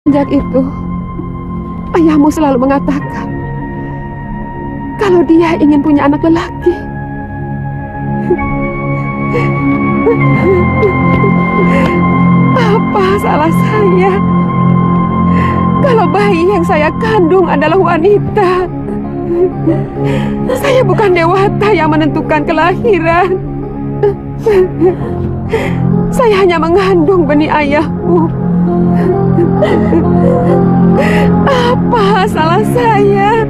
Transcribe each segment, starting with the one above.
Sejak itu, ayahmu selalu mengatakan kalau dia ingin punya anak lelaki. Apa salah saya kalau bayi yang saya kandung adalah wanita? Saya bukan dewata yang menentukan kelahiran. Saya hanya mengandung benih ayahmu. Apa salah saya?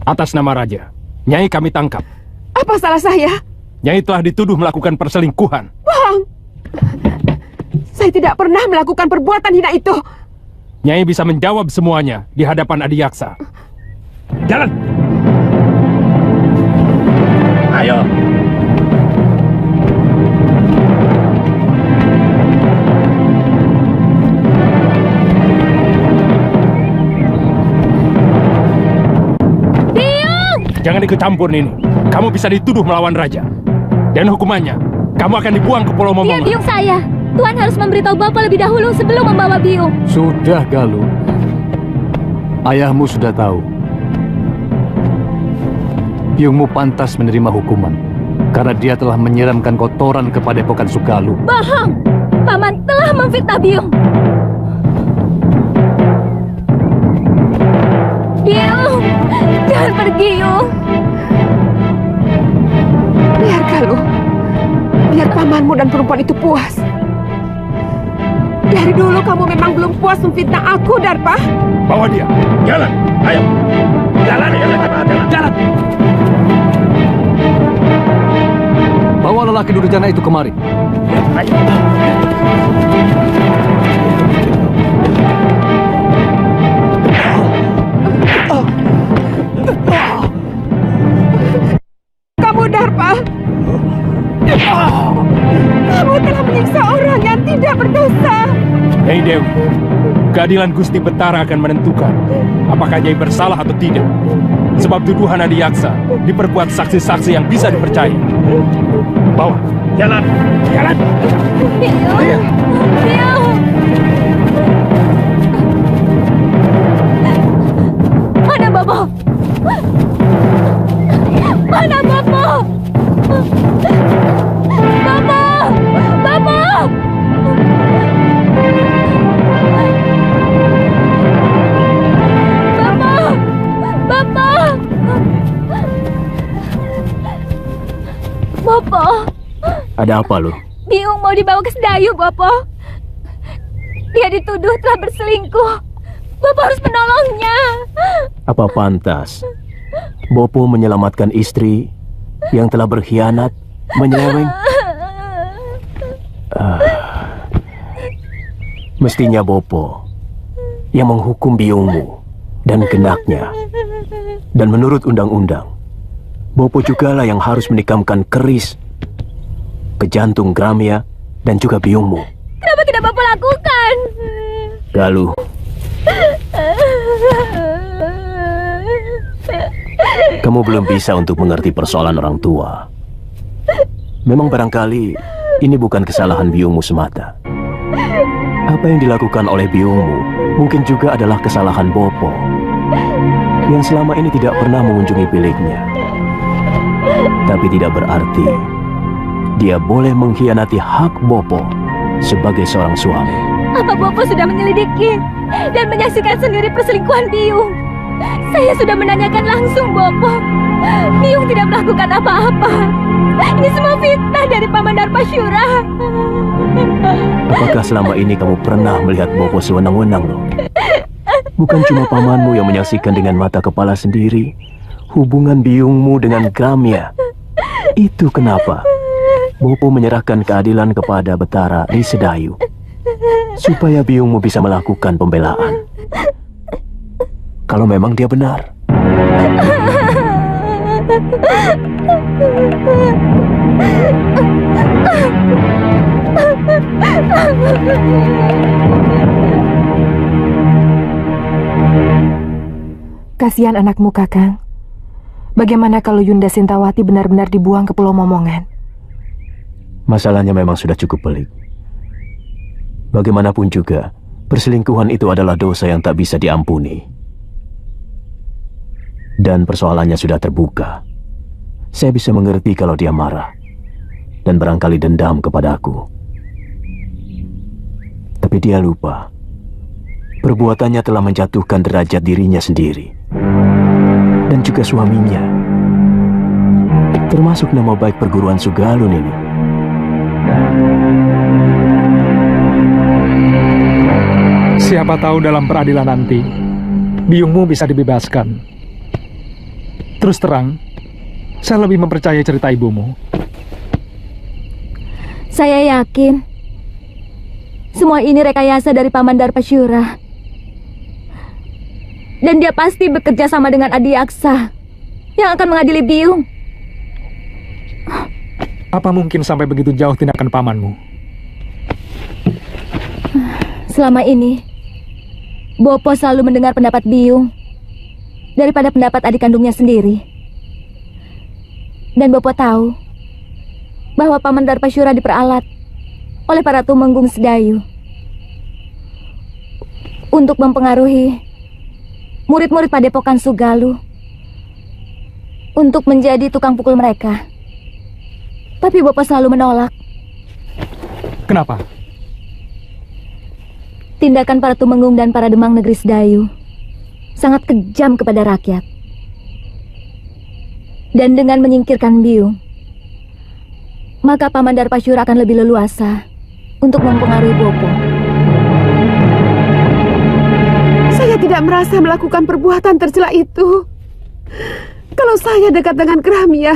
Atas nama Raja, Nyai kami tangkap. Apa salah saya? Nyai telah dituduh melakukan perselingkuhan. Bohong! Saya tidak pernah melakukan perbuatan hina itu. Nyai bisa menjawab semuanya di hadapan Adiyaksa. Jalan! Ayo. Jangan ikut campur ini. Kamu bisa dituduh melawan raja. Dan hukumannya, kamu akan dibuang ke Pulau Momongan. Dia biung saya. Tuan harus memberitahu Bapak lebih dahulu sebelum membawa biung. Sudah, Galuh. Ayahmu sudah tahu. Biungmu pantas menerima hukuman karena dia telah menyiramkan kotoran ke Padepokan Sugaluh. Bohong! Paman telah memfitnah biung. Biung, jangan pergi, Yung. Biar Galuh, biar pamanmu dan perempuan itu puas. Dari dulu kamu memang belum puas memfitnah aku, Darpa. Bawa dia. Jalan. Ayo. Jalan. Jalan. Bawa lelaki durjana itu kemari. Ayo. Kamu, Darpa. Kamu telah menyiksa orang yang tidak berdosa. Nyai Dewi, keadilan Gusti Betara akan menentukan apakah Nyai bersalah atau tidak. Sebab tuduhan Adiyaksa diperkuat saksi-saksi yang bisa dipercaya. Bawa. Jalan. Biung. Mana Bapak? Mana Bapak? Bapak! Bapak! Ada apa, lu? Biung mau dibawa ke Sedayu, Bapak. Dia dituduh telah berselingkuh. Bapak harus menolongnya. Apa pantas Bopo menyelamatkan istri yang telah berkhianat, menyeleweng? Mestinya Bopo yang menghukum biungmu dan genaknya. Dan menurut undang-undang, Bopo jugalah yang harus menikamkan keris ke jantung Gramia dan juga biungmu. Kenapa tidak Bapak lakukan? Galuh, kamu belum bisa untuk mengerti persoalan orang tua. Memang barangkali ini bukan kesalahan biungmu semata. Apa yang dilakukan oleh biungmu mungkin juga adalah kesalahan Bopo yang selama ini tidak pernah mengunjungi biliknya. Tapi tidak berarti dia boleh mengkhianati hak Bopo sebagai seorang suami. Apa Bapak sudah menyelidiki dan menyaksikan sendiri perselingkuhan Biung? Saya sudah menanyakan langsung Bapak. Biung tidak melakukan apa-apa. Ini semua fitnah dari Paman Darpasyura. Apakah selama ini kamu pernah melihat Bopo sewenang-wenang, loh? Bukan cuma pamanmu yang menyaksikan dengan mata kepala sendiri hubungan biungmu dengan Gramia. Itu kenapa Bopo menyerahkan keadilan kepada Betara di Sedayu, supaya biungmu bisa melakukan pembelaan. Kalau memang dia benar. Kasihan anakmu, Kakang. Bagaimana kalau Yunda Sintawati benar-benar dibuang ke Pulau Momongan? Masalahnya memang sudah cukup pelik. Bagaimanapun juga, perselingkuhan itu adalah dosa yang tak bisa diampuni. Dan persoalannya sudah terbuka. Saya bisa mengerti kalau dia marah dan barangkali dendam kepadaku. Tapi dia lupa, perbuatannya telah menjatuhkan derajat dirinya sendiri dan juga suaminya, termasuk nama baik perguruan Sugalun ini. Siapa tahu dalam peradilan nanti, biungmu bisa dibebaskan. Terus terang, saya lebih mempercayai cerita ibumu. Saya yakin semua ini rekayasa dari Paman Darpasyura. Dan dia pasti bekerja sama dengan Adiaksa yang akan mengadili Biung. Apa mungkin sampai begitu jauh tindakan pamanmu? Selama ini, Bopo selalu mendengar pendapat Biung daripada pendapat adik kandungnya sendiri. Dan Bopo tahu bahwa Paman Darpasyura diperalat oleh para tumenggung Sedayu untuk mempengaruhi murid-murid Padepokan Sugalu untuk menjadi tukang pukul mereka. Tapi Bopo selalu menolak. Kenapa? Tindakan para tumenggung dan para demang negeri Sedayu sangat kejam kepada rakyat. Dan dengan menyingkirkan Biung, maka Paman Darpasyura akan lebih leluasa untuk mempengaruhi Bopo. Saya tidak merasa melakukan perbuatan tercela itu. Kalau saya dekat dengan Gramia,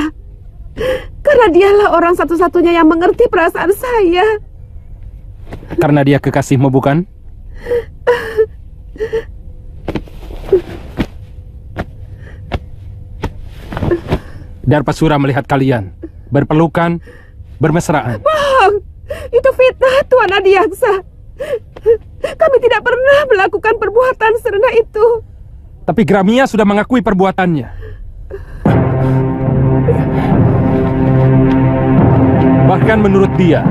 karena dialah orang satu-satunya yang mengerti perasaan saya. Karena dia kekasihmu, bukan? Darpasyura melihat kalian berpelukan, bermesraan. Bang, itu fitnah Tuan Adiaksa. Kami tidak pernah melakukan perbuatan serendah itu. Tapi Gramia sudah mengakui perbuatannya. Bahkan menurut dia,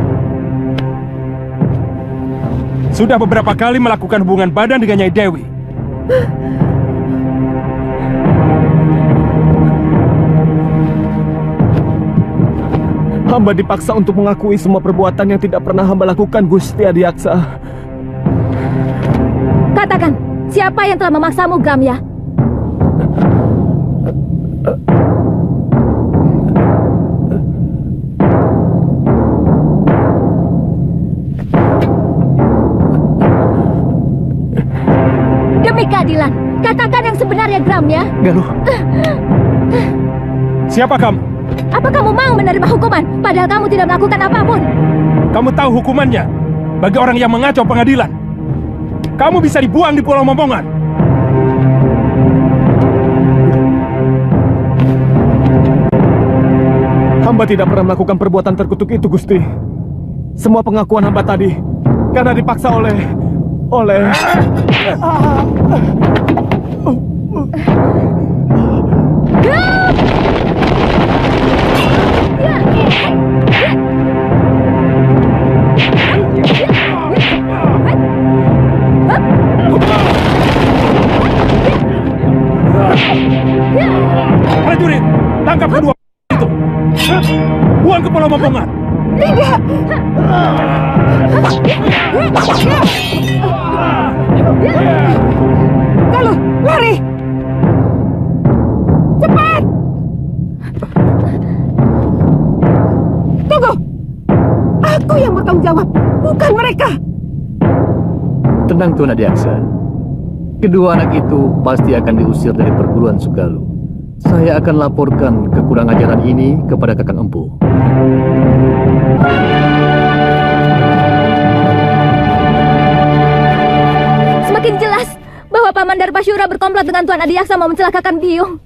sudah beberapa kali melakukan hubungan badan dengan Nyai Dewi. Hamba dipaksa untuk mengakui semua perbuatan yang tidak pernah hamba lakukan, Gusti Adiaksa. Katakan, siapa yang telah memaksamu, Gramya? Demi keadilan, katakan yang sebenarnya, Gramya. Galuh. Siapa kamu? Apa kamu mau menerima hukuman, padahal kamu tidak melakukan apapun? Kamu tahu hukumannya bagi orang yang mengacau pengadilan. Kamu bisa dibuang di Pulau Momongan. Hamba tidak pernah melakukan perbuatan terkutuk itu, Gusti. Semua pengakuan hamba tadi karena dipaksa oleh... Prajurit, tangkap kedua itu. Buang ke Pulau Momongan. Tidak. Galuh, lari. Cepat. Tunggu. Aku yang bertanggung jawab, bukan mereka. Tenang, Tuan Adiaksa. Kedua anak itu pasti akan diusir dari perguruan Sugalu. Saya akan laporkan kekurang ajaran ini kepada Kakang Empu. Semakin jelas bahwa Paman Darpasyura berkomplot dengan Tuan Adiaksa mau mencelakakan Biung.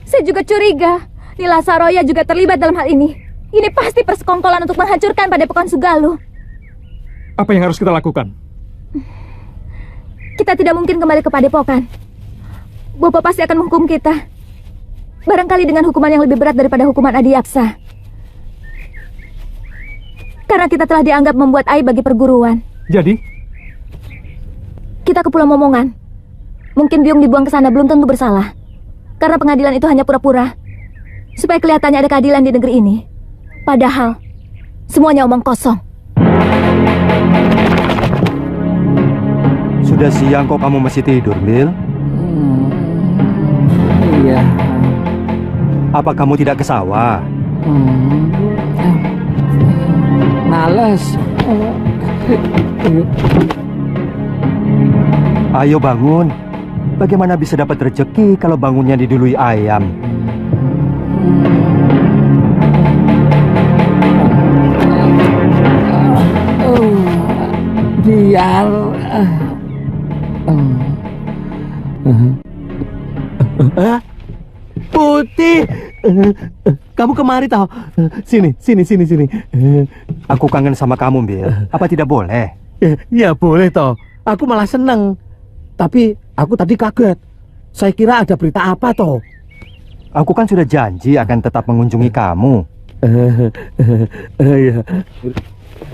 Saya juga curiga Nila Saroya juga terlibat dalam hal ini. Ini pasti persekongkolan untuk menghancurkan Padepokan Sugalu. Apa yang harus kita lakukan? Kita tidak mungkin kembali ke Padepokan. Bopo pasti akan menghukum kita. Barangkali dengan hukuman yang lebih berat daripada hukuman Adiaksa. Karena kita telah dianggap membuat aib bagi perguruan. Jadi, Kita ke Pulau Momongan. Mungkin Byung dibuang ke sana belum tentu bersalah. Karena pengadilan itu hanya pura-pura. Supaya kelihatannya ada keadilan di negeri ini. Padahal, semuanya omong kosong. Sudah siang kok kamu masih tidur, Bill? Iya. Apa kamu tidak ke sawah? Males. Ayo bangun. Bagaimana bisa dapat rezeki kalau bangunnya didului ayam? Biar Putih, kamu kemari tahu? Sini. Aku kangen sama kamu, Bill. Apa tidak boleh? Ya boleh toh. Aku malah seneng. Tapi aku tadi kaget. Saya kira ada berita apa toh? Aku kan sudah janji akan tetap mengunjungi kamu. Ya.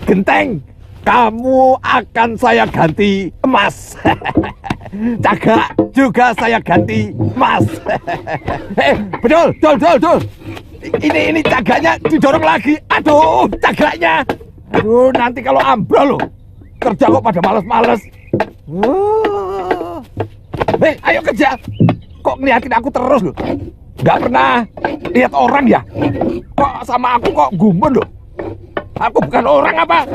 Genteng, kamu akan saya ganti emas. Cagak juga saya ganti emas. Betul. Ini cagaknya didorong lagi. Aduh, cagaknya. Aduh, nanti kalau ambrol loh. Kerja kok pada males-males. Ayo kerja. Kok ngeliatin aku terus loh? Gak pernah lihat orang ya? Kok sama aku kok gumun loh? Aku bukan orang apa?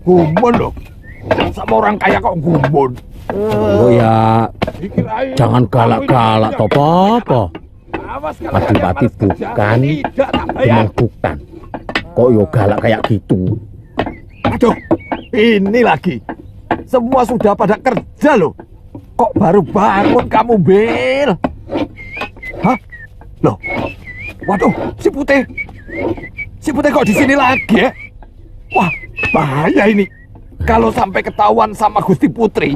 Gumun loh. Sama orang kaya kok gumun. oh ya, jangan galak-galak toh Papa. Pati-pati bukan, emang bukan. Kok yo galak kayak gitu? Aduh, ini lagi. Semua sudah pada kerja loh. Kok baru bangun kamu, Bill? Hah? Loh. Waduh, si Putih. Si Putih kok di sini lagi ya? Wah, bahaya ini. Kalau sampai ketahuan sama Gusti Putri,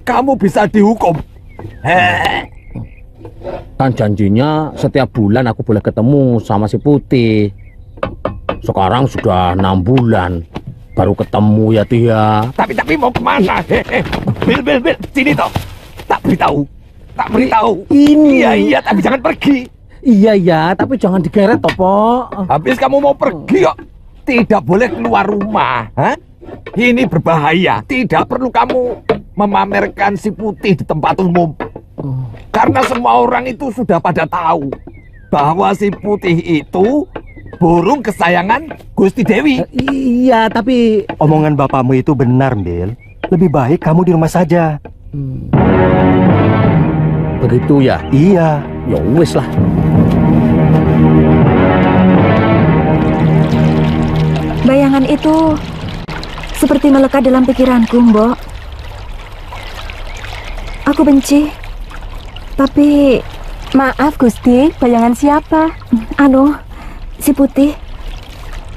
kamu bisa dihukum. Kan janjinya setiap bulan aku boleh ketemu sama si Putih. Sekarang sudah 6 bulan baru ketemu ya dia. Tapi mau kemana? Bill, sini toh. Tak beritahu. Ini. Iya, tapi jangan pergi. Iya, tapi jangan digeret toh, Po. Habis kamu mau pergi kok tidak boleh keluar rumah. Hah? Ini berbahaya. Tidak perlu kamu memamerkan si Putih di tempat umum. Karena semua orang itu sudah pada tahu bahwa si Putih itu burung kesayangan Gusti Dewi. Iya, tapi Omongan bapakmu itu benar, Bill. Lebih baik kamu di rumah saja. begitu ya. Iya. Ya wis lah. Bayangan itu seperti melekat dalam pikiranku, Mbok. Aku benci. Tapi maaf Gusti, bayangan siapa? Anu, si Putih.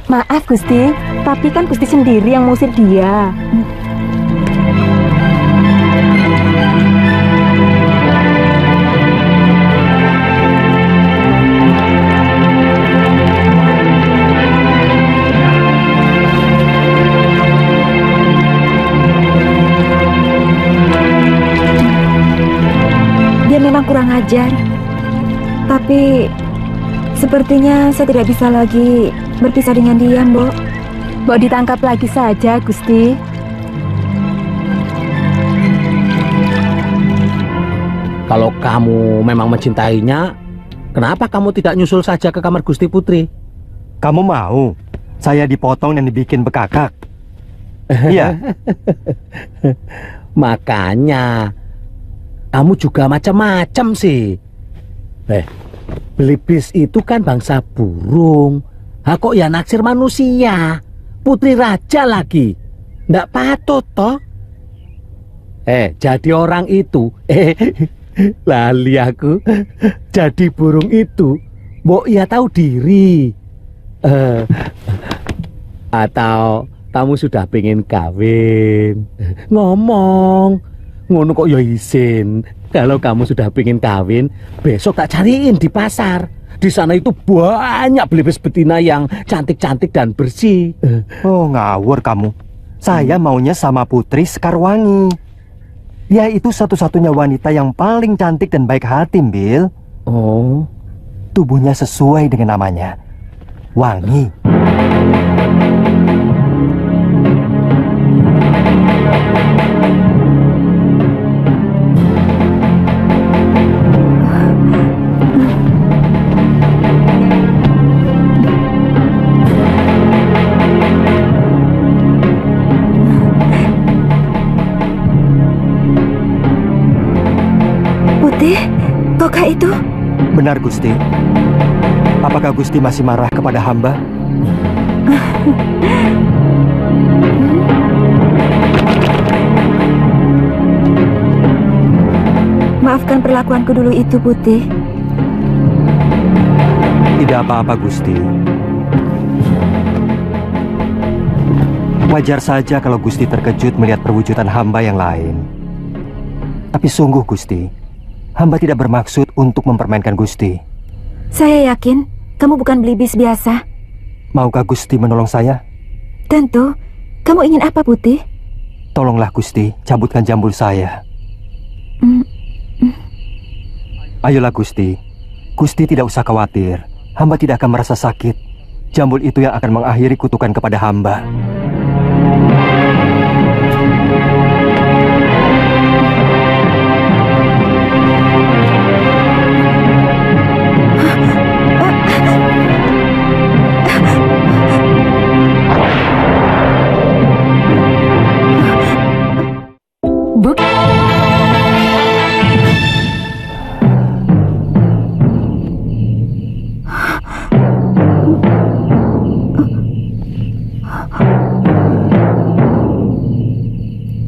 Maaf Gusti, tapi kan Gusti sendiri yang mengusir dia. Dia memang kurang ajar. Tapi sepertinya saya tidak bisa lagi berpisah dengan dia, Mbok. Mbok ditangkap lagi saja, Gusti. Kalau kamu memang mencintainya, kenapa kamu tidak nyusul saja ke kamar Gusti Putri? Kamu mau saya dipotong dan dibikin bekakak? Iya. Makanya kamu juga macam-macam sih. Belibis itu kan bangsa burung. Kok ya naksir manusia? Putri raja lagi. Ndak patut toh. Jadi orang itu lali aku. Jadi burung itu mbok ya tahu diri. Atau kamu sudah pengen kawin? Ngomong. Ngono kok ya izin. Kalau kamu sudah pengen kawin, besok tak cariin di pasar. Di sana itu banyak belibis betina yang cantik-cantik dan bersih. Oh, ngawur kamu. Saya maunya sama Putri Sekarwangi. Dia itu satu-satunya wanita yang paling cantik dan baik hati, Bill. Oh, Tubuhnya sesuai dengan namanya, wangi. Putih, kokah itu? Benar, Gusti. Apakah Gusti masih marah kepada hamba? Maafkan perlakuanku dulu itu, Putih. Tidak apa-apa, Gusti. Wajar saja kalau Gusti terkejut melihat perwujudan hamba yang lain. Tapi sungguh, Gusti, hamba tidak bermaksud untuk mempermainkan Gusti. Saya yakin kamu bukan belibis biasa. Maukah Gusti menolong saya? Tentu. Kamu ingin apa, Putih? Tolonglah Gusti, cabutkan jambul saya. Ayolah Gusti. Gusti tidak usah khawatir. Hamba tidak akan merasa sakit. Jambul itu yang akan mengakhiri kutukan kepada hamba.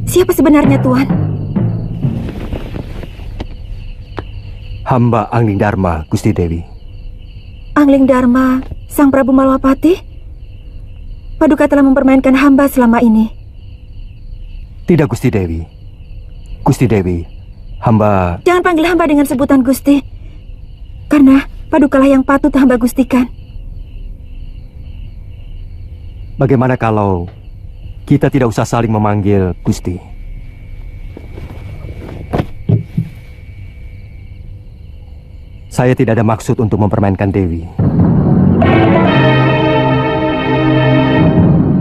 Siapa sebenarnya, Tuan? Hamba Angling Dharma, Gusti Dewi. Angling Dharma, Sang Prabu Malwapati? Paduka telah mempermainkan hamba selama ini. Tidak, Gusti Dewi. Gusti Dewi, hamba... Jangan panggil hamba dengan sebutan Gusti. Karena Padukalah yang patut hamba gustikan. Bagaimana kalau kita tidak usah saling memanggil Gusti? Saya tidak ada maksud untuk mempermainkan Dewi.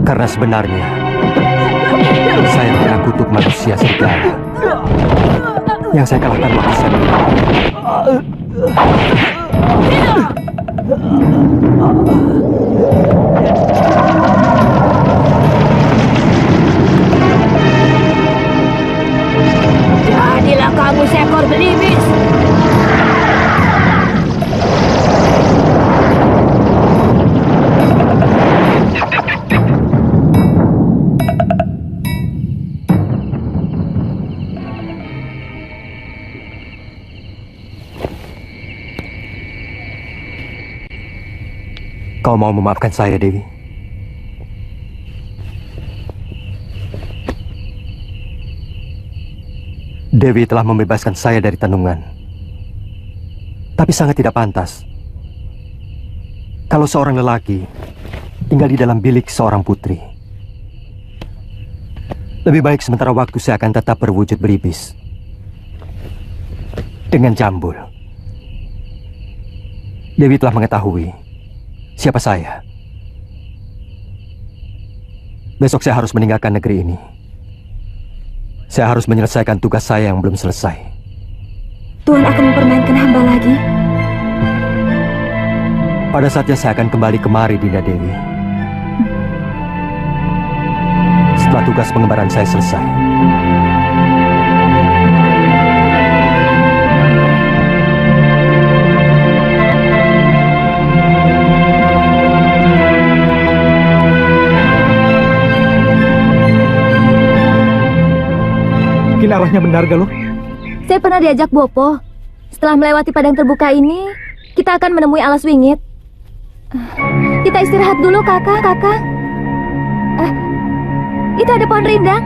Karena sebenarnya saya pernah kutuk manusia serigala yang saya kalahkan waktu saya Jadilah kamu seekor belibis. Kau mau memaafkan saya, Dewi? Dewi telah membebaskan saya dari tandungan. Tapi sangat tidak pantas kalau seorang lelaki tinggal di dalam bilik seorang putri. Lebih baik sementara waktu saya akan tetap berwujud belibis dengan jambul. Dewi telah mengetahui siapa saya. Besok saya harus meninggalkan negeri ini. Saya harus menyelesaikan tugas saya yang belum selesai. Tuhan akan mempermainkan hamba lagi? Pada saatnya saya akan kembali kemari, Dinda Dewi. Setelah tugas pengembaraan saya selesai. Mungkin arahnya benar, Galuh. Saya pernah diajak Bopo. Setelah melewati padang terbuka ini, kita akan menemui alas wingit. Kita istirahat dulu, kakak. Itu ada pohon rindang.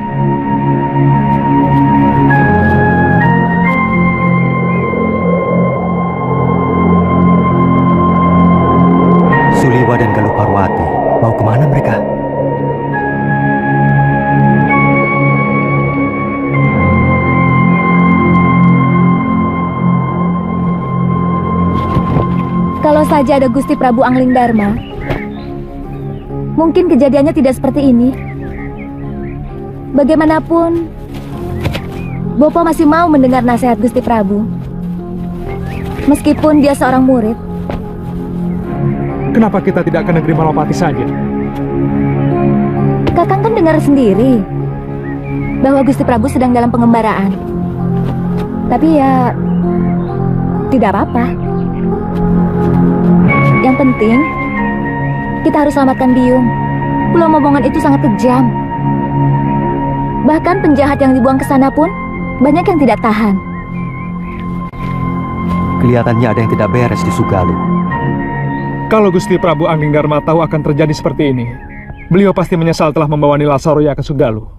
saja ada Gusti Prabu Angling Dharma, mungkin kejadiannya tidak seperti ini. Bagaimanapun, Bopo masih mau mendengar nasihat Gusti Prabu. Meskipun dia seorang murid. Kenapa kita tidak ke negeri Malapati saja? Kakang kan dengar sendiri bahwa Gusti Prabu sedang dalam pengembaraan. Tapi ya, tidak apa-apa. Yang penting, kita harus selamatkan Biyung. Pulau Momongan itu sangat kejam. Bahkan penjahat yang dibuang ke sana pun banyak yang tidak tahan. Kelihatannya ada yang tidak beres di Sugalu. Kalau Gusti Prabu Angling Dharma tahu akan terjadi seperti ini, beliau pasti menyesal telah membawa Nila Saroya ke Sugalu.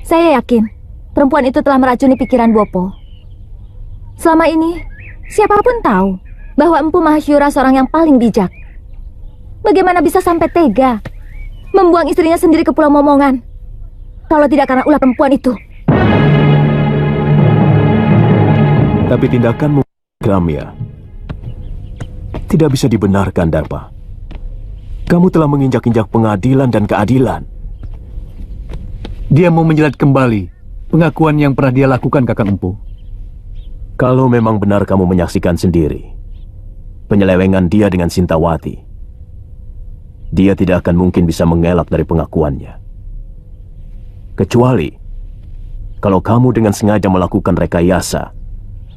Saya yakin perempuan itu telah meracuni pikiran Bopo. Selama ini, siapapun tahu bahwa Empu Mahasyura seorang yang paling bijak. Bagaimana bisa sampai tega membuang istrinya sendiri ke Pulau Momongan? Kalau tidak karena ulah perempuan itu. Tapi tindakanmu, Gramya, tidak bisa dibenarkan, Darpa. Kamu telah menginjak-injak pengadilan dan keadilan. Dia mau menjelat kembali pengakuan yang pernah dia lakukan, Kakang Empu. Kalau memang benar kamu menyaksikan sendiri penyelewengan dia dengan Sintawati, dia tidak akan mungkin bisa mengelak dari pengakuannya. Kecuali kalau kamu dengan sengaja melakukan rekayasa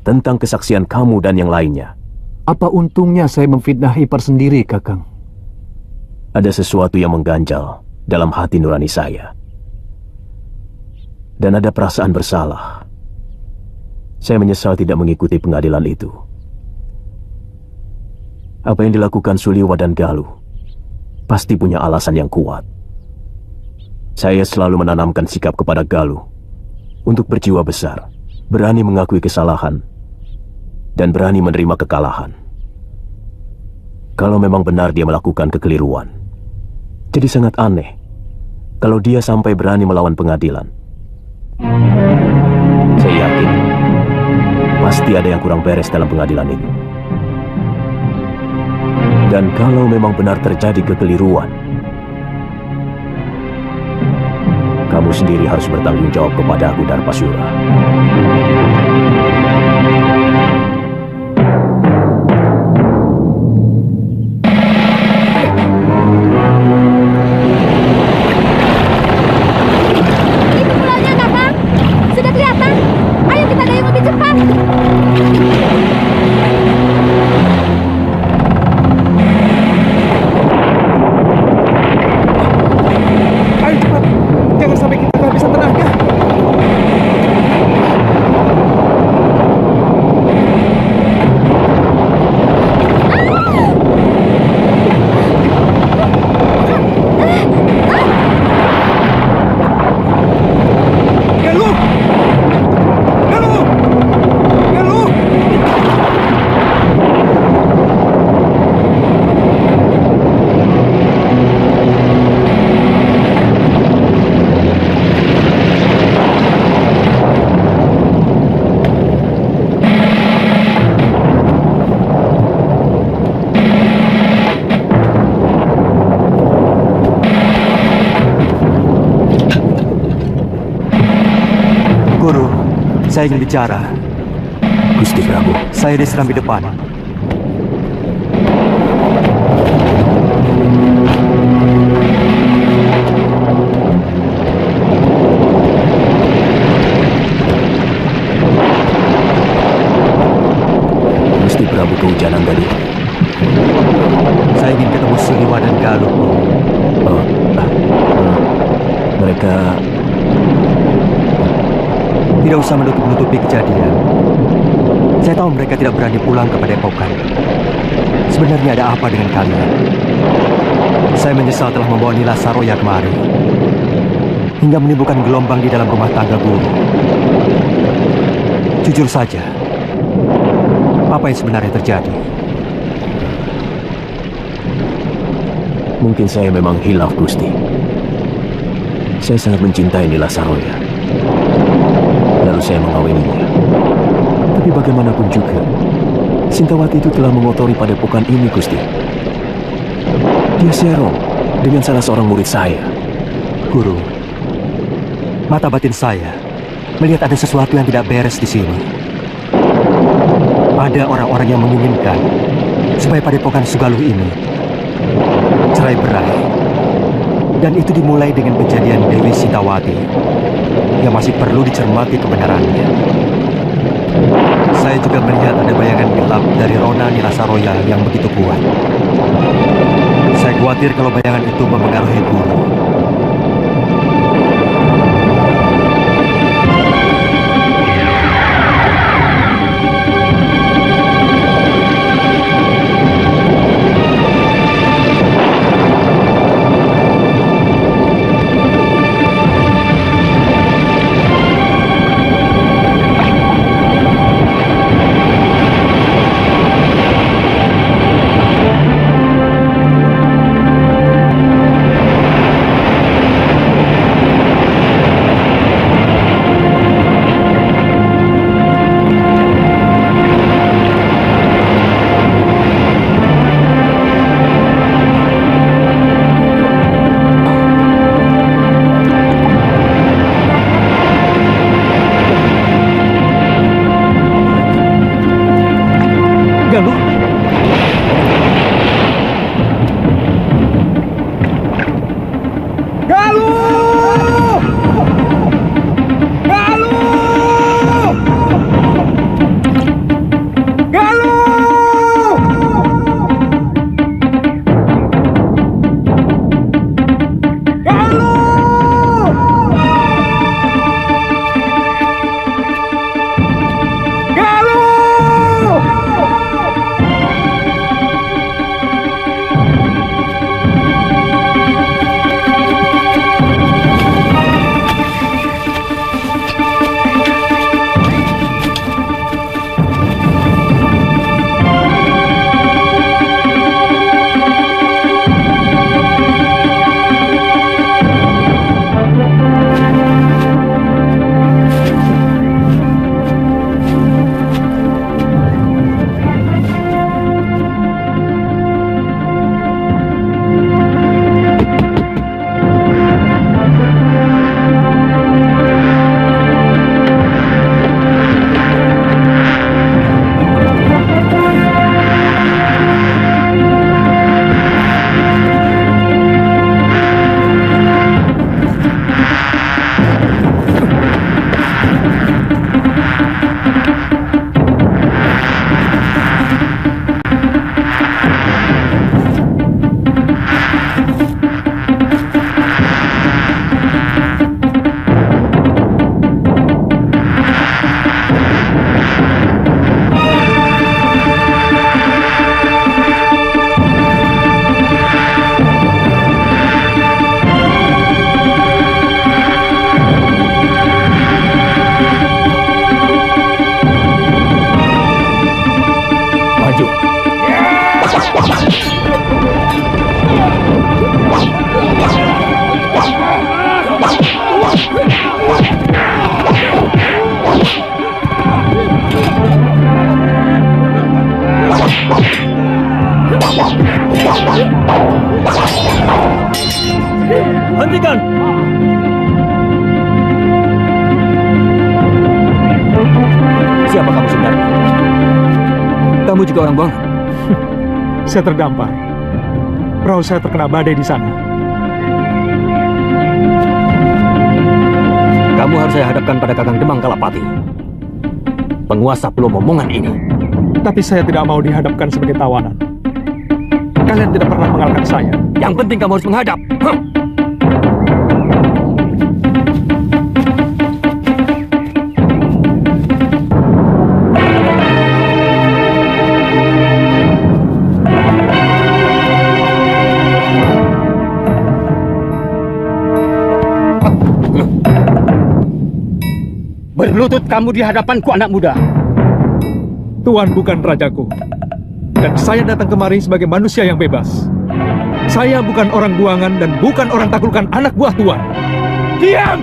tentang kesaksian kamu dan yang lainnya. Apa untungnya saya memfitnah ipar sendiri, Kakang? Ada sesuatu yang mengganjal dalam hati nurani saya. Dan ada perasaan bersalah. Saya menyesal tidak mengikuti pengadilan itu. Apa yang dilakukan Suliwa dan Galuh pasti punya alasan yang kuat. Saya selalu menanamkan sikap kepada Galuh untuk berjiwa besar, berani mengakui kesalahan, dan berani menerima kekalahan. Kalau memang benar dia melakukan kekeliruan, jadi sangat aneh kalau dia sampai berani melawan pengadilan. Saya yakin pasti ada yang kurang beres dalam pengadilan ini. Dan kalau memang benar terjadi kekeliruan, kamu sendiri harus bertanggung jawab kepada aku, Darpasura. Itu pulaunya, Kakang. Sudah kelihatan. Ayo kita dayung lebih cepat. Ayo cepat, jangan sampai kita kehabisan tenaga. Galuh! Galuh! Galuh! Guru, saya ingin bicara. Gusti Prabu, Saya diserang di depan. Gusti Prabu kehujanan tadi. Saya ingin ketemu Suliwa dan Galuh. Oh, mereka Tidak usah menutup-nutupi kejadian. Saya tahu mereka tidak berani pulang ke Padepokan. Sebenarnya ada apa dengan kalian? Saya menyesal telah membawa Nila Saroya kemari, hingga menimbulkan gelombang di dalam rumah tangga guru. Jujur saja, apa yang sebenarnya terjadi? mungkin saya memang hilaf, Gusti. Saya sangat mencintai Nila Saroya. Lalu saya mengawininya. Tapi bagaimanapun juga, Sintawati itu telah mengotori padepokan ini, Gusti. Dia serong dengan salah seorang murid saya. Guru, mata batin saya melihat ada sesuatu yang tidak beres di sini. Ada orang-orang yang menginginkan supaya padepokan Sugaluh ini cerai berai. Dan itu dimulai dengan kejadian Dewi Sintawati yang masih perlu dicermati kebenarannya. Saya juga melihat ada bayangan gelap dari Rona Nilasaroya yang begitu kuat. Saya khawatir kalau bayangan itu mempengaruhi guru. Hentikan! Siapa kamu sebenarnya? Kamu juga orang Buangan? Saya terdampar. Perahu saya terkena badai di sana. Kamu harus saya hadapkan pada Kakang Demang Kalapati, penguasa Pulau Momongan ini. Tapi saya tidak mau dihadapkan sebagai tawanan. Kalian tidak pernah mengalahkan saya. Yang penting kamu harus menghadap. Berlutut kamu di hadapanku, anak muda. Tuan bukan rajaku. Dan saya datang kemari sebagai manusia yang bebas. Saya bukan orang Buangan dan bukan orang taklukan anak buah Tuan. Diam!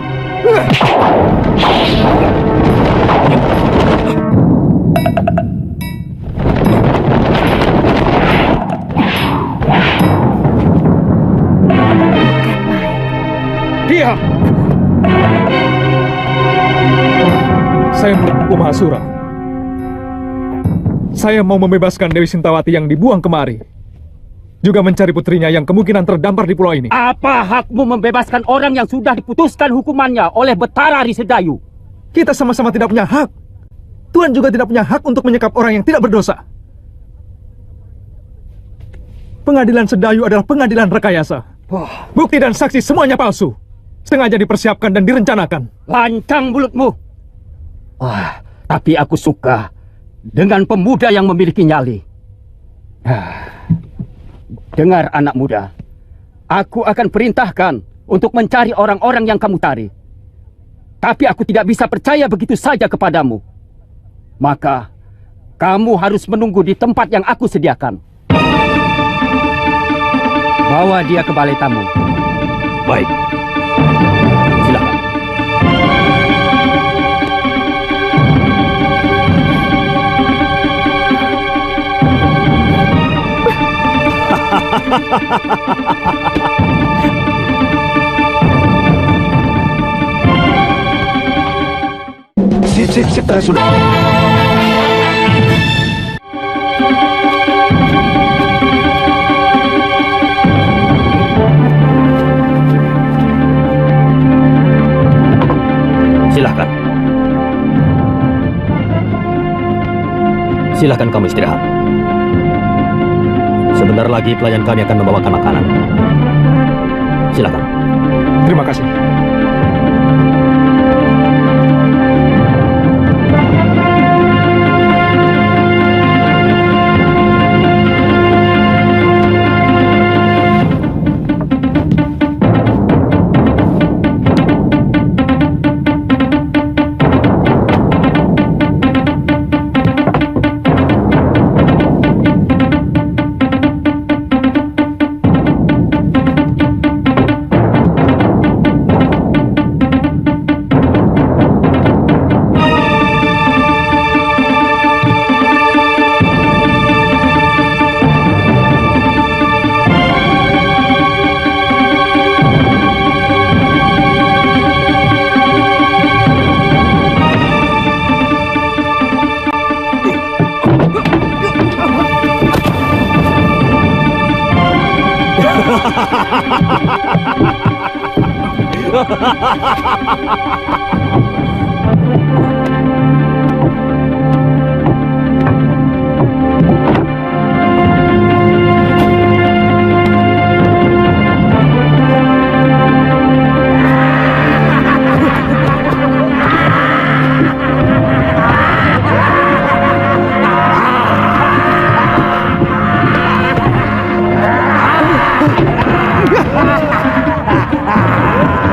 dia! Saya Prabu Mahasura. Saya mau membebaskan Dewi Sintawati yang dibuang kemari. Juga mencari putrinya yang kemungkinan terdampar di pulau ini. Apa hakmu membebaskan orang yang sudah diputuskan hukumannya oleh Betara Risedayu? Kita sama-sama tidak punya hak. Tuhan juga tidak punya hak untuk menyekap orang yang tidak berdosa. Pengadilan Sedayu adalah pengadilan rekayasa. Bukti dan saksi semuanya palsu. Sengaja dipersiapkan dan direncanakan. Lancang mulutmu. Wah, tapi aku suka dengan pemuda yang memiliki nyali. Dengar anak muda, aku akan perintahkan untuk mencari orang-orang yang kamu cari. Tapi aku tidak bisa percaya begitu saja kepadamu. Maka, kamu harus menunggu di tempat yang aku sediakan. Bawa dia ke balai tamu. Baik. Silakan. Sip, sudah. Silahkan. Silahkan kamu istirahat. Sebentar lagi pelayan kami akan membawakan makanan. Silahkan. Terima kasih.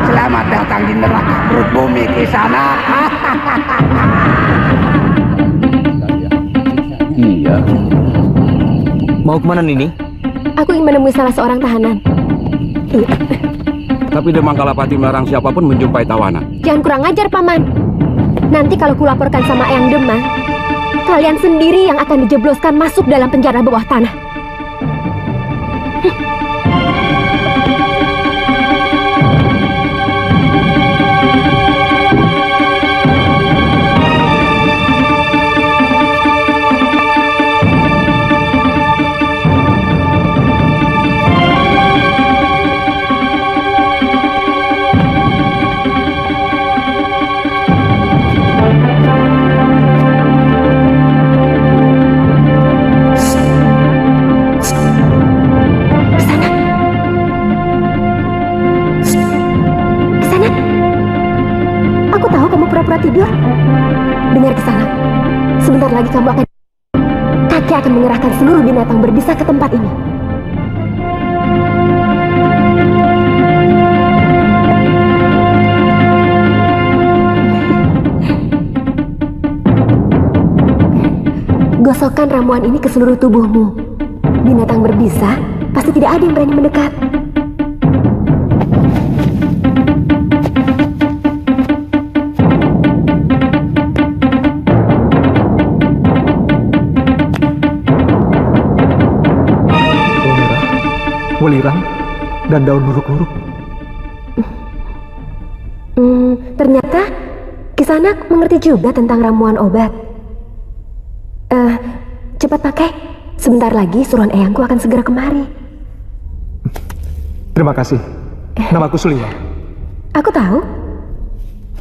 Selamat datang di neraka perut bumi di sana. Iya. Mau kemana Nini? Aku ingin menemui salah seorang tahanan. Tapi Demang Kalapati melarang siapapun menjumpai tawanan. Jangan kurang ajar, Paman. Nanti kalau kulaporkan sama Eyang Demang, kalian sendiri yang akan dijebloskan masuk dalam penjara bawah tanah. Tidur. Dengar ke sana. Sebentar lagi kamu akan... Kakek akan mengerahkan seluruh binatang berbisa ke tempat ini. Gosokkan ramuan ini ke seluruh tubuhmu. Binatang berbisa pasti tidak ada yang berani mendekat. Welirang dan daun luruk-luruk. Ternyata Kisanak mengerti juga tentang ramuan obat. Cepat pakai. Sebentar lagi suruhan eyangku akan segera kemari. Terima kasih. Namaku Suliwa. Aku tahu.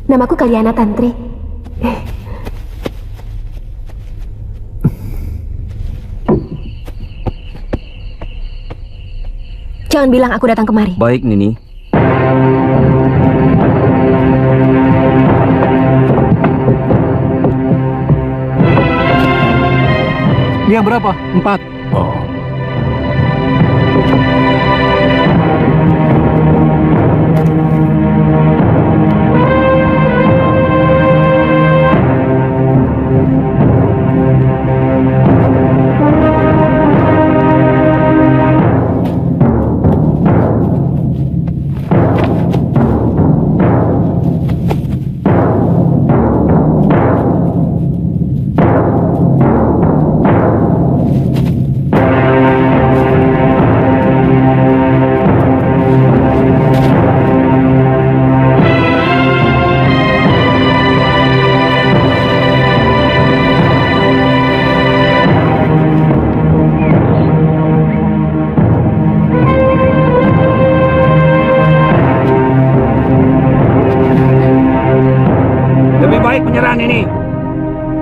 Namaku Kaliana Tantri. Jangan bilang aku datang kemari. Baik, Nini. Ini yang berapa? 4. Oh.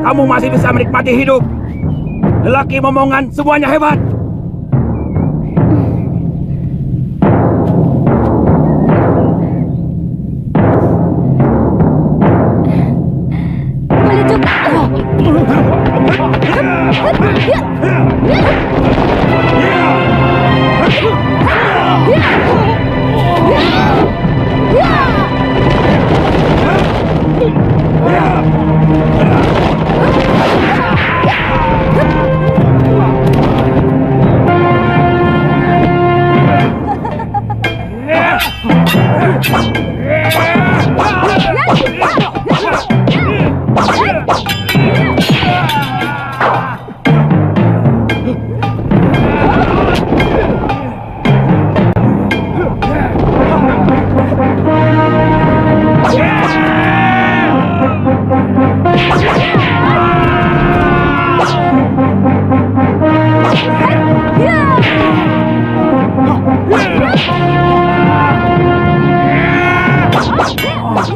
Kamu masih bisa menikmati hidup. Lelaki momongan semuanya hebat. Boleh juga.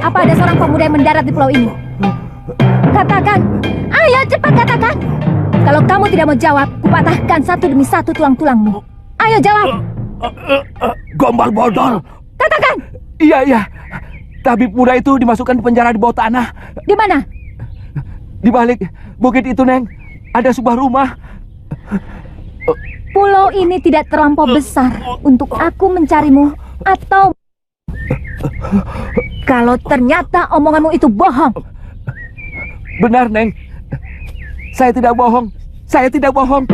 Apa ada seorang pemuda yang mendarat di pulau ini? Katakan, ayo cepat katakan. Kalau kamu tidak mau jawab, kupatahkan satu demi satu tulang-tulangmu. Ayo jawab. Gombal bodol. Katakan. Iya. Tabib muda itu dimasukkan di penjara di bawah tanah. Di mana? Di balik bukit itu, Neng. Ada sebuah rumah. Pulau ini tidak terlampau besar untuk aku mencarimu atau... Kalau ternyata omonganmu itu bohong. Benar, Neng. Saya tidak bohong. Saya tidak bohong.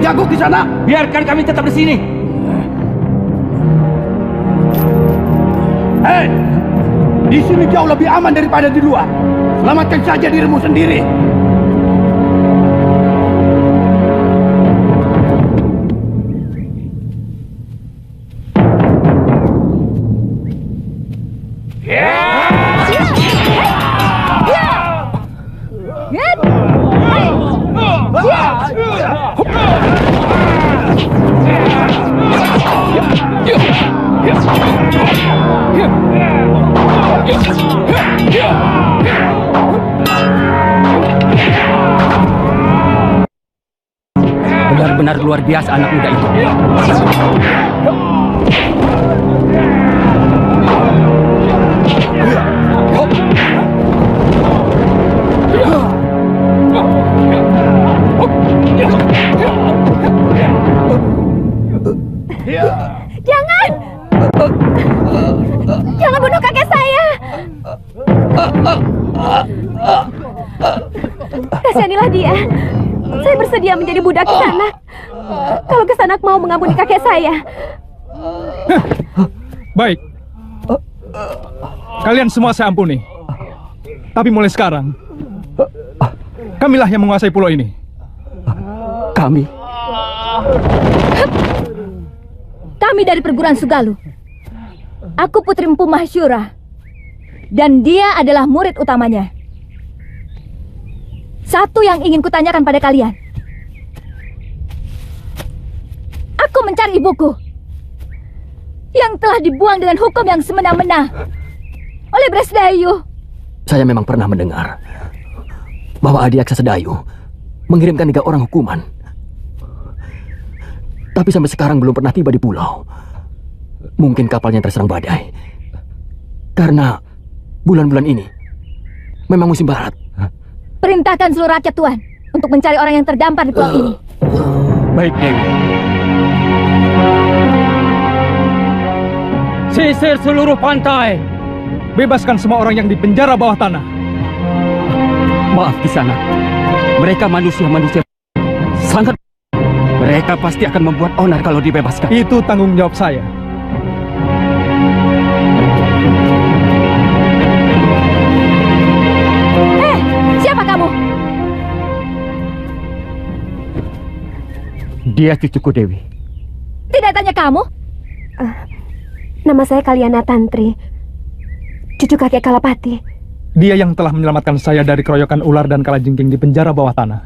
Jago di sana. Biarkan kami tetap di sini. Hei, di sini jauh lebih aman daripada di luar. Selamatkan saja dirimu sendiri. Benar-benar luar biasa anak muda itu. Jangan! Jangan bunuh kakek saya! Kasihanilah dia. Saya bersedia menjadi budak Kisanak. Kalau Kisanak mau mengampuni kakek saya. Baik. Kalian semua saya ampuni. Tapi mulai sekarang, kamilah yang menguasai pulau ini. Kami dari perguruan Sugalu. Aku Putri Empu Mahasyura. Dan dia adalah murid utamanya. Satu yang ingin kutanyakan pada kalian. Aku mencari ibuku yang telah dibuang dengan hukum yang semena-mena oleh Bresdayu. Saya memang pernah mendengar bahwa Adiaksa Sedayu mengirimkan 3 orang hukuman. Tapi sampai sekarang belum pernah tiba di pulau. Mungkin kapalnya terserang badai. Karena bulan-bulan ini memang musim barat. Perintahkan seluruh rakyat Tuan untuk mencari orang yang terdampar di pulau ini. Baik, Dewi. Sisir seluruh pantai. Bebaskan semua orang yang di penjara bawah tanah. Maaf Kisanak. Mereka manusia-manusia sangat. Mereka pasti akan membuat onar kalau dibebaskan. Itu tanggung jawab saya. Siapa kamu? Dia cucuku Dewi. Tidak tanya kamu? Nama saya Kaliana Tantri, cucu kakek Kalapati. Dia yang telah menyelamatkan saya dari keroyokan ular dan kalajengking di penjara bawah tanah.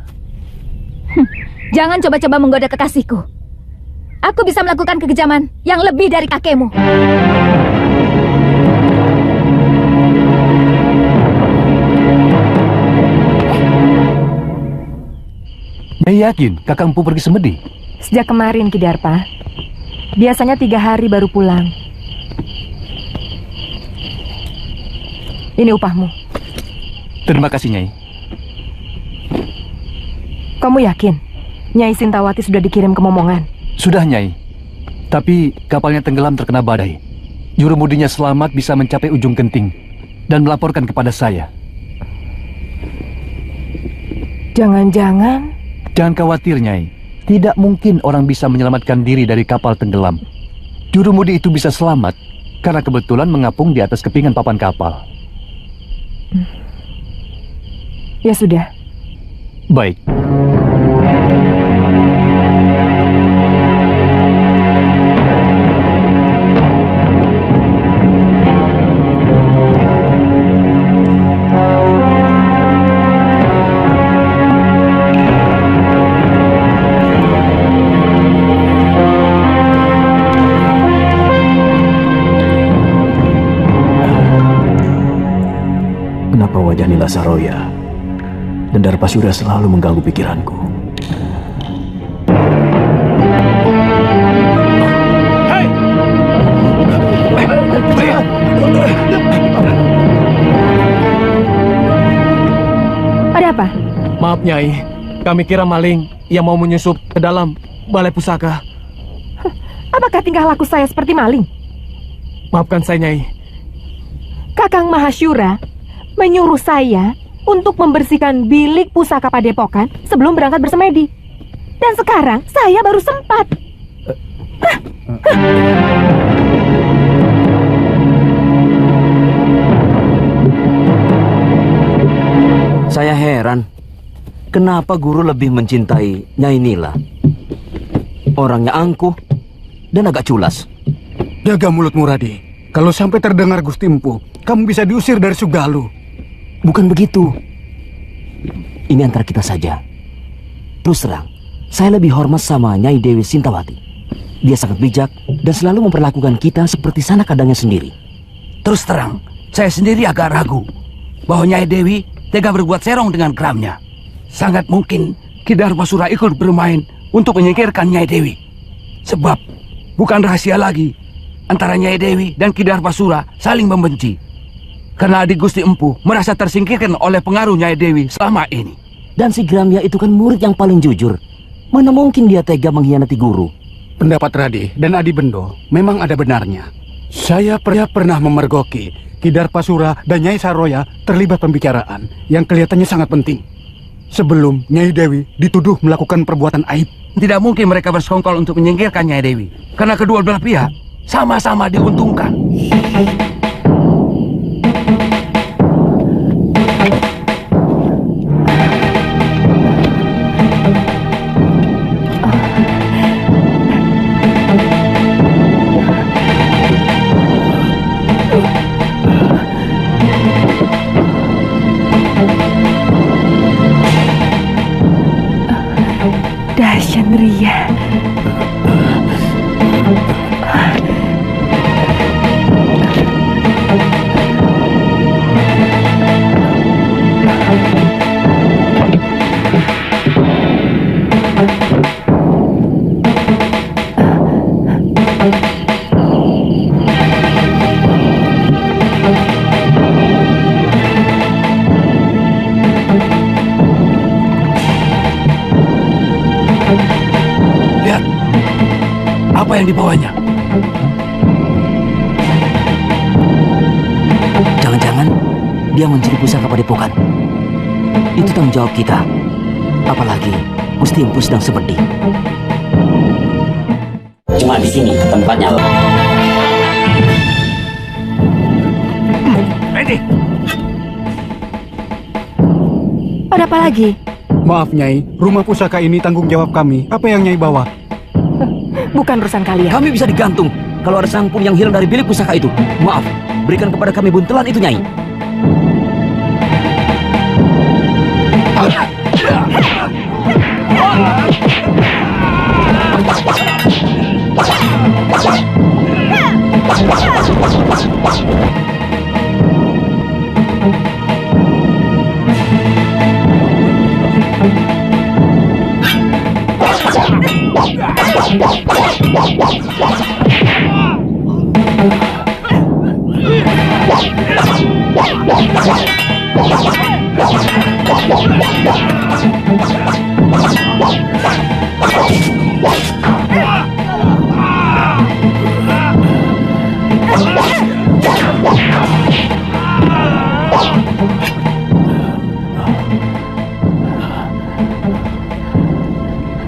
Jangan coba-coba menggoda kekasihku. Aku bisa melakukan kekejaman yang lebih dari kakekmu. Nyai yakin Kakang Empu pergi semedi? Sejak kemarin, Kidarpa. Biasanya 3 hari baru pulang. Ini upahmu. Terima kasih, Nyai. Kamu yakin Nyai Sintawati sudah dikirim ke Momongan? Sudah, Nyai. Tapi kapalnya tenggelam terkena badai. Jurumudinya selamat bisa mencapai ujung genting dan melaporkan kepada saya. Jangan-jangan... Jangan khawatir, Nyai. Tidak mungkin orang bisa menyelamatkan diri dari kapal tenggelam. Jurumudi itu bisa selamat karena kebetulan mengapung di atas kepingan papan kapal. Ya sudah. Baik. Kenapa wajah Nila Saroya dan Darpasura selalu mengganggu pikiranku? Hei! Ada apa? Maaf, Nyai. Kami kira maling yang mau menyusup ke dalam balai pusaka. Apakah tingkah laku saya seperti maling? Maafkan saya, Nyai. Kakang Mahasyura menyuruh saya untuk membersihkan bilik pusaka Padepokan sebelum berangkat bersemedi. Dan sekarang saya baru sempat. Saya heran, kenapa guru lebih mencintai Nyai Nila? Orangnya angkuh dan agak culas. Jaga mulutmu, Radi. Kalau sampai terdengar Gusti Empu, kamu bisa diusir dari Sugalu. Bukan begitu. Ini antara kita saja. Terus terang, saya lebih hormat sama Nyai Dewi Sintawati. Dia sangat bijak dan selalu memperlakukan kita seperti sanak kadangnya sendiri. Terus terang, saya sendiri agak ragu bahwa Nyai Dewi tega berbuat serong dengan geramnya. Sangat mungkin Ki Darpasura ikut bermain untuk menyingkirkan Nyai Dewi. Sebab bukan rahasia lagi antara Nyai Dewi dan Ki Darpasura saling membenci. Karena adik Gusti Empu merasa tersingkirkan oleh pengaruh Nyai Dewi selama ini. Dan si Gramya itu kan murid yang paling jujur. Mana mungkin dia tega mengkhianati guru? Pendapat Radi dan Adi Bendo memang ada benarnya. Saya pernah memergoki Ki Darpasura dan Nyai Saroya terlibat pembicaraan yang kelihatannya sangat penting. sebelum Nyai Dewi dituduh melakukan perbuatan aib. Tidak mungkin mereka bersekongkol untuk menyingkirkan Nyai Dewi, karena kedua belah pihak sama-sama diuntungkan. Dahsyat Ria. Apa yang dibawanya? Jangan-jangan dia mencuri pusaka padepokan. Itu tanggung jawab kita. Apalagi Gusti Empu sedang seperti. Cuma di sini tempatnya. Ready. Ada apa lagi? Maaf Nyai, rumah pusaka ini tanggung jawab kami. Apa yang Nyai bawa? Bukan urusan kalian. Kami bisa digantung kalau ada sangpun yang hilang dari bilik pusaka itu. Maaf, berikan kepada kami buntelan itu, Nyai.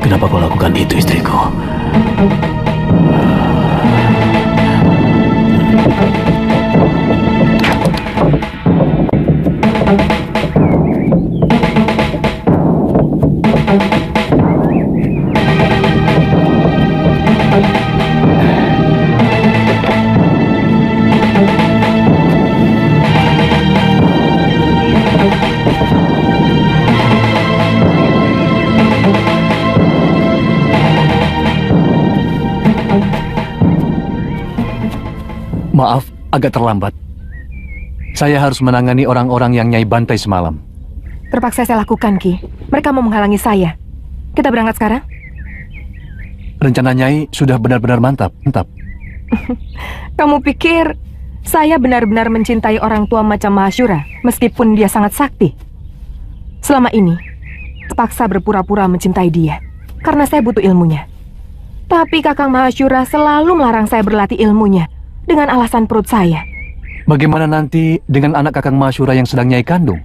Kenapa kau lakukan itu, istriku? Maaf, agak terlambat. Saya harus menangani orang-orang yang Nyai bantai semalam. Terpaksa saya lakukan, Ki. Mereka mau menghalangi saya. Kita berangkat sekarang? Rencana Nyai sudah benar-benar mantap. Kamu pikir saya benar-benar mencintai orang tua macam Mahashura, meskipun dia sangat sakti? Selama ini, terpaksa berpura-pura mencintai dia, karena saya butuh ilmunya. Tapi Kakang Mahashura selalu melarang saya berlatih ilmunya, dengan alasan perut saya. Bagaimana nanti dengan anak Kakang Mahashura yang sedang Nyai kandung?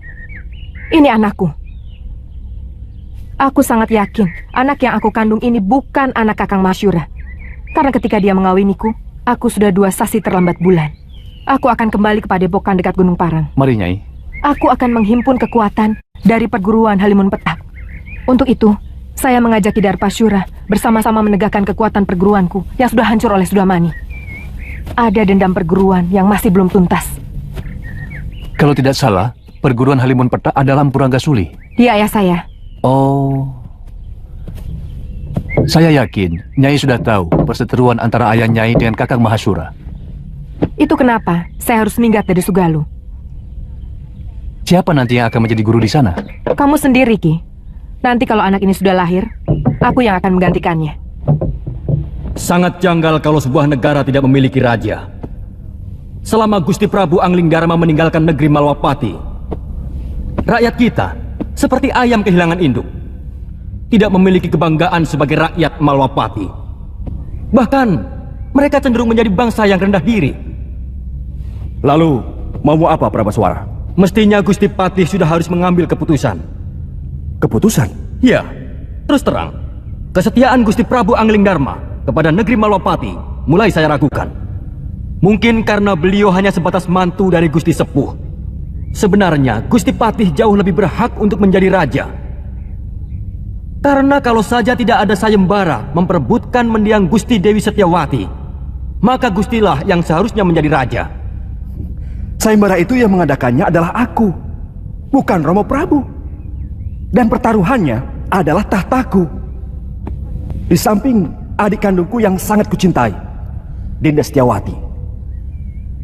Ini anakku. Aku sangat yakin anak yang aku kandung ini bukan anak Kakang Mahashura. Karena ketika dia mengawiniku, aku sudah 2 sasi terlambat bulan. Aku akan kembali ke padepokan dekat Gunung Parang. Mari, Nyai. Aku akan menghimpun kekuatan dari perguruan Halimun Petak. Untuk itu, saya mengajak Ki Darpashura bersama-sama menegakkan kekuatan perguruanku yang sudah hancur oleh Sudamani. Ada dendam perguruan yang masih belum tuntas. Kalau tidak salah, perguruan Halimun Petak adalah Empu Ranggasuli. Dia ayah saya. Oh. Saya yakin Nyai sudah tahu perseteruan antara ayah Nyai dengan Kakang Mahashura. Itu kenapa saya harus minggat dari Sugalu. Siapa nanti yang akan menjadi guru di sana? Kamu sendiri, Ki. Nanti kalau anak ini sudah lahir, aku yang akan menggantikannya. Sangat janggal kalau sebuah negara tidak memiliki raja. Selama Gusti Prabu Anglingdarma meninggalkan negeri Malwapati, rakyat kita seperti ayam kehilangan induk, tidak memiliki kebanggaan sebagai rakyat Malwapati. Bahkan mereka cenderung menjadi bangsa yang rendah diri. Lalu, mau apa Prabaswara? Mestinya Gusti Patih sudah harus mengambil keputusan. Keputusan? Ya, terus terang, kesetiaan Gusti Prabu Anglingdarma kepada negeri Malwapati mulai saya ragukan. Mungkin karena beliau hanya sebatas mantu dari Gusti Sepuh. Sebenarnya Gusti Patih jauh lebih berhak untuk menjadi raja. Karena kalau saja tidak ada sayembara memperebutkan mendiang Gusti Dewi Setyawati, maka Gustilah yang seharusnya menjadi raja. Sayembara itu yang mengadakannya adalah aku, bukan Romo Prabu. Dan pertaruhannya adalah tahtaku. Di samping adik kandungku yang sangat kucintai, Dinda Setyawati.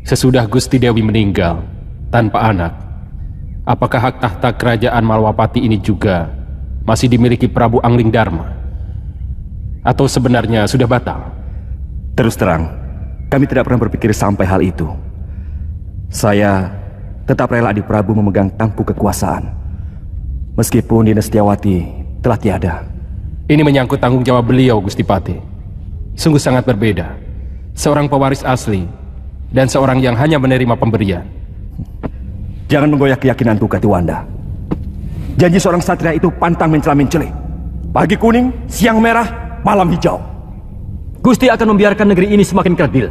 Sesudah Gusti Dewi meninggal tanpa anak, apakah hak tahta kerajaan Malwapati ini juga masih dimiliki Prabu Anglingdarma? Atau sebenarnya sudah batal? Terus terang, kami tidak pernah berpikir sampai hal itu. Saya tetap rela adik Prabu memegang tampuk kekuasaan, meskipun Dinda Setyawati telah tiada. Ini menyangkut tanggung jawab beliau, Gusti Patih. Sungguh sangat berbeda. Seorang pewaris asli dan seorang yang hanya menerima pemberian. Jangan menggoyak keyakinanku, Katiwanda. Janji seorang satria itu pantang mencela-mencela. Pagi kuning, siang merah, malam hijau. Gusti akan membiarkan negeri ini semakin kerdil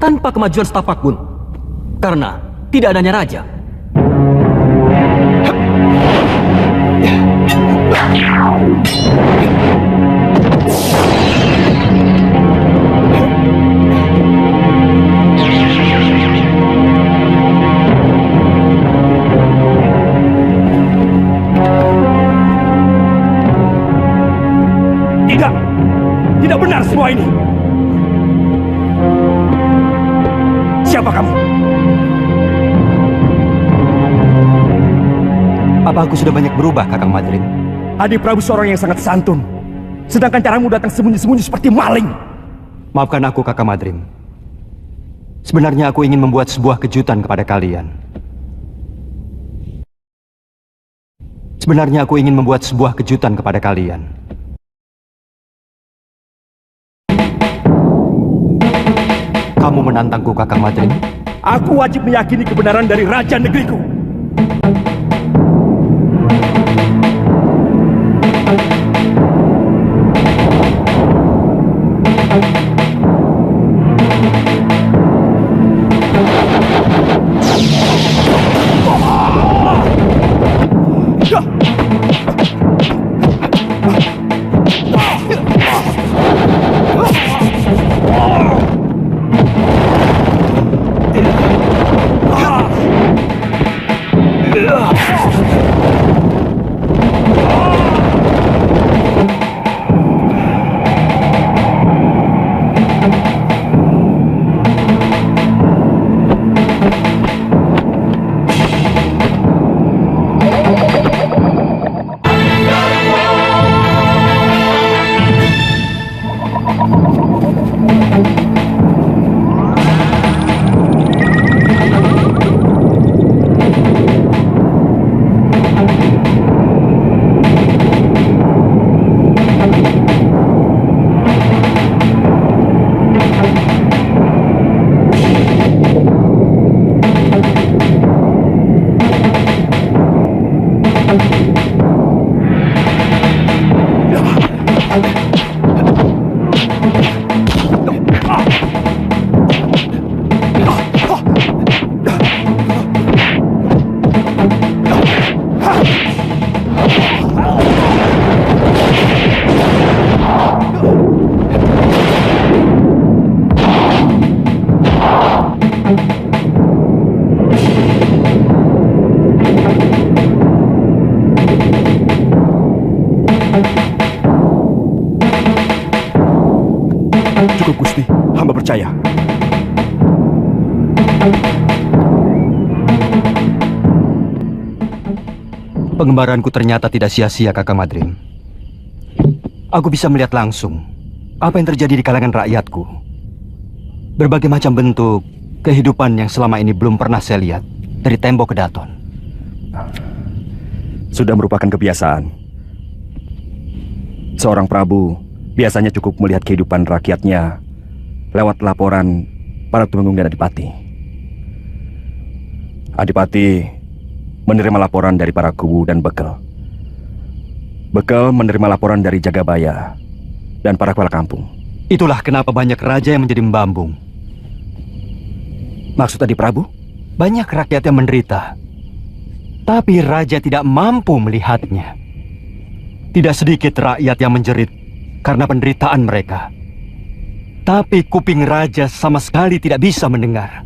tanpa kemajuan setapak pun, karena tidak adanya raja. Tidak benar semua ini. Siapa kamu? Apa aku sudah banyak berubah, Kakang Madrim? Adik Prabu seorang yang sangat santun, sedangkan caramu datang sembunyi-sembunyi seperti maling. Maafkan aku, Kakang Madrim. Sebenarnya aku ingin membuat sebuah kejutan kepada kalian. Sebenarnya aku ingin membuat sebuah kejutan kepada kalian. Kamu menantangku, Kakang Madrim? Aku wajib meyakini kebenaran dari raja negeriku. Cukup, Gusti. Hamba percaya. Pengembaranku ternyata tidak sia-sia, Kakang Madrim. Aku bisa melihat langsung apa yang terjadi di kalangan rakyatku. Berbagai macam bentuk kehidupan yang selama ini belum pernah saya lihat dari tembok ke daton. Sudah merupakan kebiasaan. Seorang Prabu biasanya cukup melihat kehidupan rakyatnya lewat laporan para tumenggung dan adipati. Adipati menerima laporan dari para kubu dan bekel. Bekal menerima laporan dari Jagabaya dan para kepala kampung. Itulah kenapa banyak raja yang menjadi membambung. Maksud Adi Prabu? Banyak rakyat yang menderita, tapi raja tidak mampu melihatnya. Tidak sedikit rakyat yang menjerit karena penderitaan mereka. Tapi kuping raja sama sekali tidak bisa mendengar.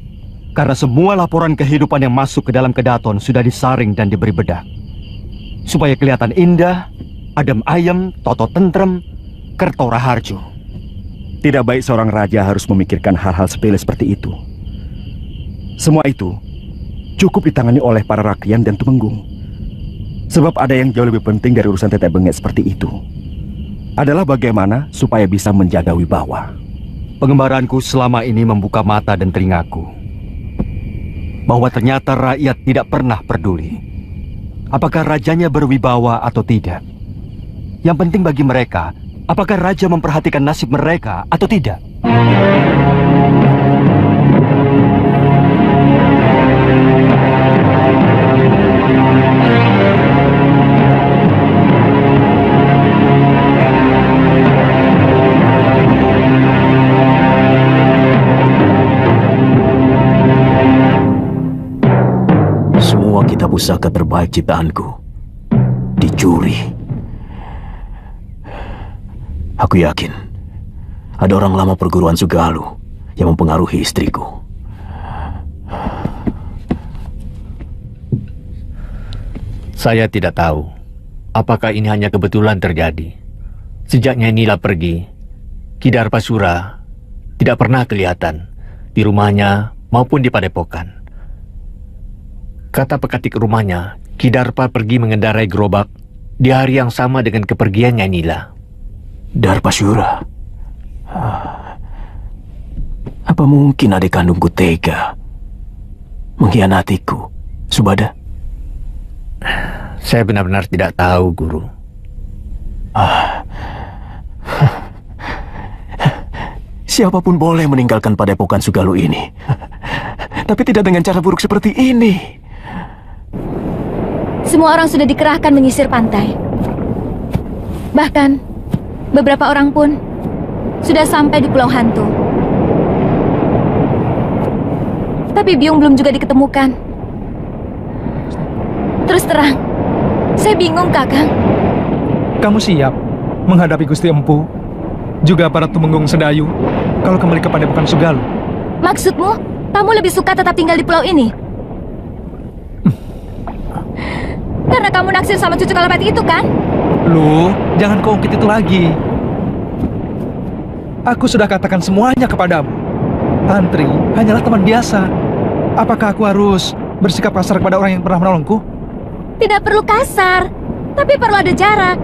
Karena semua laporan kehidupan yang masuk ke dalam kedaton sudah disaring dan diberi bedak. Supaya kelihatan indah, adem ayem, toto tentrem, kerto raharjo. Tidak baik seorang raja harus memikirkan hal-hal sepele seperti itu. Semua itu cukup ditangani oleh para rakyat dan tumenggung. Sebab ada yang jauh lebih penting dari urusan tetek bengek seperti itu. Adalah bagaimana supaya bisa menjaga wibawa. Pengembaranku selama ini membuka mata dan telingaku. Bahwa ternyata rakyat tidak pernah peduli apakah rajanya berwibawa atau tidak. Yang penting bagi mereka, apakah raja memperhatikan nasib mereka atau tidak. Pusaka terbaik ciptaanku dicuri. Aku yakin ada orang lama perguruan Sugalu yang mempengaruhi istriku. Saya tidak tahu apakah ini hanya kebetulan terjadi. Sejak Nyai Nila pergi, Ki Darpasura tidak pernah kelihatan di rumahnya maupun di padepokan. Kata pekatik rumahnya, Ki Darpa pergi mengendarai gerobak di hari yang sama dengan kepergian Nyai Nila. Darpasura? Apa mungkin adik kandungku tega mengkhianatiku, Subada? Saya benar-benar tidak tahu, Guru. Siapapun boleh meninggalkan padepokan Sugalu ini, tapi tidak dengan cara buruk seperti ini. Semua orang sudah dikerahkan menyisir pantai. Bahkan, beberapa orang pun sudah sampai di Pulau Hantu. Tapi Biung belum juga diketemukan. Terus terang, saya bingung, Kakang. Kamu siap menghadapi Gusti Empu, juga para tumenggung Sedayu, kalau kembali ke padepokan Sugalu? Maksudmu, kamu lebih suka tetap tinggal di pulau ini? Karena kamu naksir sama cucu Kalapati itu, kan? Lu, jangan kau ungkit itu lagi. Aku sudah katakan semuanya kepadamu. Tantri hanyalah teman biasa. Apakah aku harus bersikap kasar kepada orang yang pernah menolongku? Tidak perlu kasar, tapi perlu ada jarak.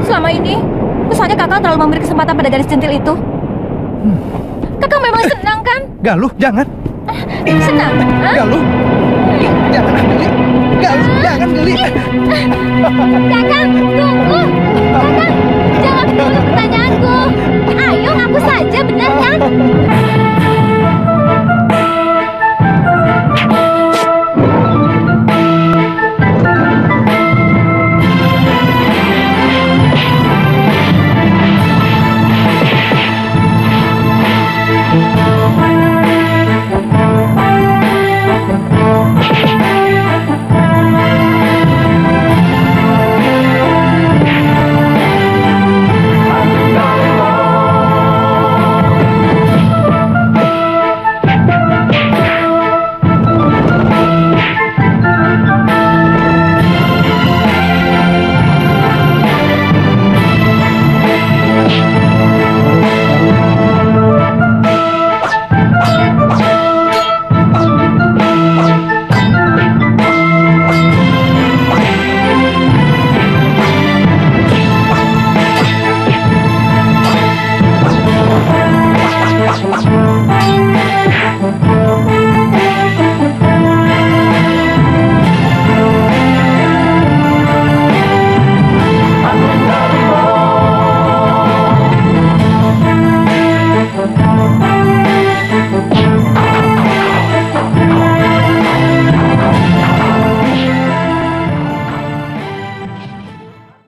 Selama ini, kesannya Kakang terlalu memberi kesempatan pada gadis centil itu. Kakang memang senang, kan? Galuh, jangan. Senang? Galuh, jangan geli. Galuh, jangan geli. Kakang, tunggu. Kakang, jawab dulu pertanyaanku. Ayo, ngaku saja, benar kan?